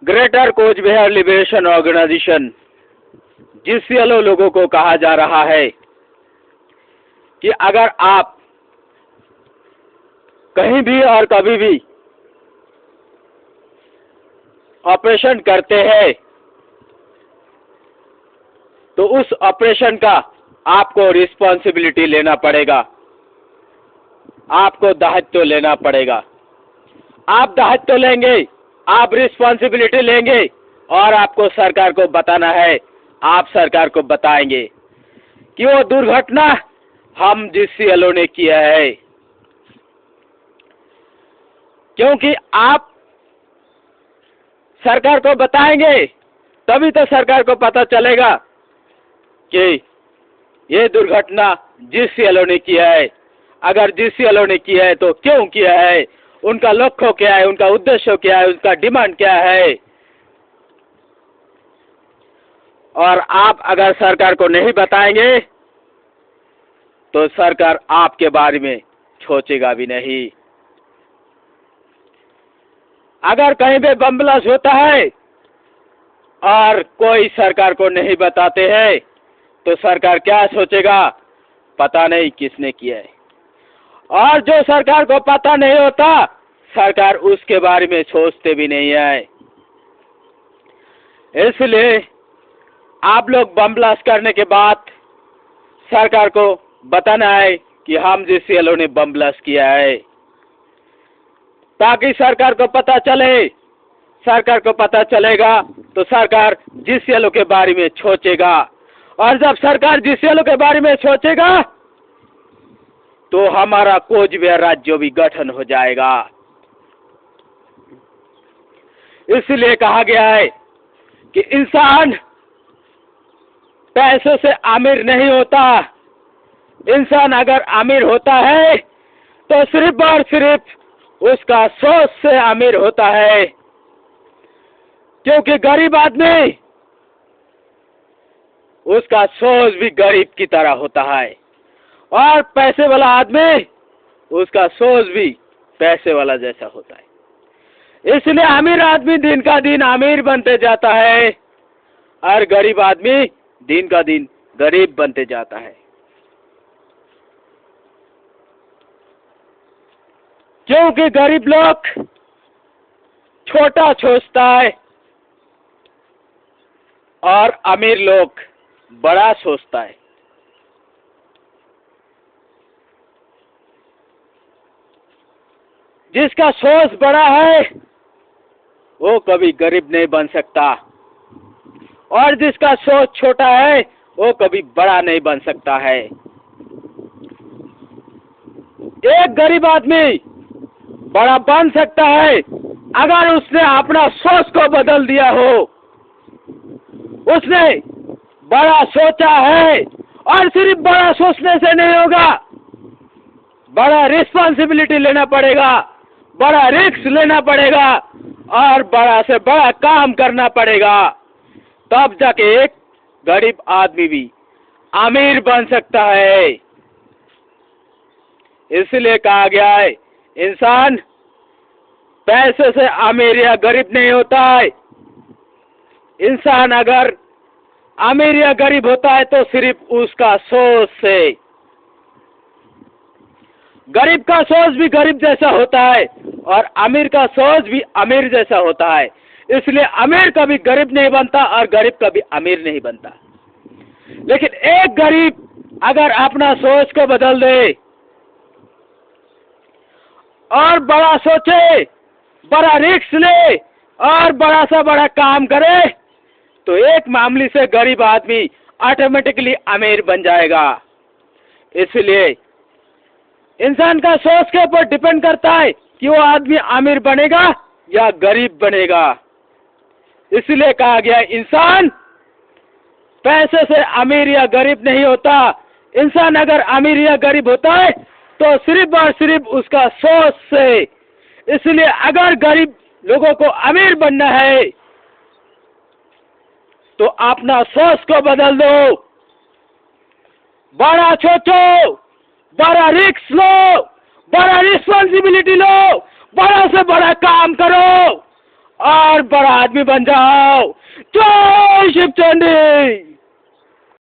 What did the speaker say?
Greater Cooch Behar liberation organisation GCLO लोगों को कहा जा रहा है कि अगर आप कहीं भी और कभी भी ऑपरेशन करते हैं तो उस ऑपरेशन का आपको रिस्पॉन्सिबिलिटी लेना पड़ेगा, आपको दायित्व लेना पड़ेगा। आप दायित्व लेंगे, आप रिस्पॉन्सिबिलिटी लेंगे और आपको सरकार को बताना है, आप सरकार को बताएंगे कि वो दुर्घटना हम GCLO ने किया है। क्योंकि आप सरकार को बताएंगे तभी तो सरकार को पता चलेगा कि ये दुर्घटना GCLO ने किया है। अगर GCLO ने किया है तो क्यों किया है, उनका लक्ष्य क्या है, उनका उद्देश्य क्या है, उनका डिमांड क्या है। और आप अगर सरकार को नहीं बताएंगे तो सरकार आपके बारे में सोचेगा भी नहीं। अगर कहीं पे बम ब्लास्ट होता है और कोई सरकार को नहीं बताते हैं तो सरकार क्या सोचेगा, पता नहीं किसने किया है। और जो सरकार को पता नहीं होता सरकार उसके बारे में सोचते भी नहीं है। इसलिए आप लोग बम ब्लास्ट करने के बाद सरकार को बताना है कि हम GCLO ने बम ब्लास्ट किया है, ताकि सरकार को पता चले। सरकार को पता चलेगा तो सरकार GCLO के बारे में सोचेगा, और जब सरकार GCLO के बारे में सोचेगा तो हमारा कोच बिहार राज्य भी गठन हो जाएगा। इसलिए कहा गया है कि इंसान पैसों से अमीर नहीं होता। इंसान अगर अमीर होता है तो सिर्फ और सिर्फ उसका सोच से अमीर होता है। क्योंकि गरीब आदमी, उसका सोच भी गरीब की तरह होता है, और पैसे वाला आदमी, उसका सोच भी पैसे वाला जैसा होता है। इसलिए अमीर आदमी दिन का दिन अमीर बनते जाता है और गरीब आदमी दिन का दिन गरीब बनते जाता है। क्योंकि गरीब लोग छोटा सोचता है और अमीर लोग बड़ा सोचता है। जिसका सोच बड़ा है वो कभी गरीब नहीं बन सकता, और जिसका सोच छोटा है वो कभी बड़ा नहीं बन सकता है। एक गरीब आदमी बड़ा बन सकता है अगर उसने अपना सोच को बदल दिया हो। उसने बड़ा सोचा है, और सिर्फ बड़ा सोचने से नहीं होगा, बड़ा रिस्पॉन्सिबिलिटी लेना पड़ेगा, बड़ा रिस्क लेना पड़ेगा, और बड़ा से बड़ा काम करना पड़ेगा। तब जाके एक गरीब आदमी भी अमीर बन सकता है। इसलिए कहा गया है, इंसान पैसे से अमीर या गरीब नहीं होता है। इंसान अगर अमीर या गरीब होता है तो सिर्फ उसका सोच से। गरीब का सोच भी गरीब जैसा होता है और अमीर का सोच भी अमीर जैसा होता है। इसलिए अमीर कभी गरीब नहीं बनता और गरीब कभी अमीर नहीं बनता। लेकिन एक गरीब अगर अपना सोच को बदल दे और बड़ा सोचे, बड़ा रिस्क ले और बड़ा सा बड़ा काम करे, तो एक मामूली से गरीब आदमी ऑटोमेटिकली अमीर बन जाएगा। इसलिए इंसान का सोच के ऊपर डिपेंड करता है कि वो आदमी अमीर बनेगा या गरीब बनेगा। इसलिए कहा गया, इंसान पैसे से अमीर या गरीब नहीं होता। इंसान अगर अमीर या गरीब होता है तो सिर्फ और सिर्फ उसका सोच से। इसलिए अगर गरीब लोगों को अमीर बनना है तो अपना सोच को बदल दो, बड़ा सोचो, बड़ा रिस्क लो, बड़ा रिस्पॉन्सिबिलिटी लो, बड़ा से बड़ा काम करो और और बड़ा आदमी बन जाओ। जय शिव चंडी।